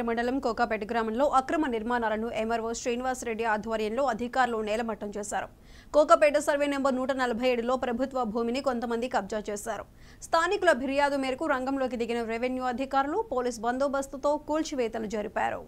మండలం కోకాపేట గ్రామంలో అక్రమ నిర్మాణాలను ఎంఆర్ఓ శ్రీనివాస్ రెడ్డి ఆధ్వర్యంలో అధికారులు నేలమట్టం చేశారు. కోకాపేట సర్వే నెంబర్ 147లో ప్రభుత్వ భూమిని కొంతమంది కబ్జా చేశారు. స్థానికుల ఫిర్యాదు మేరకు రంగంలోకి దిగిన రెవెన్యూ అధికారులు పోలీస్ బందోబస్తుతో కూల్చివేతలు జరిపారు.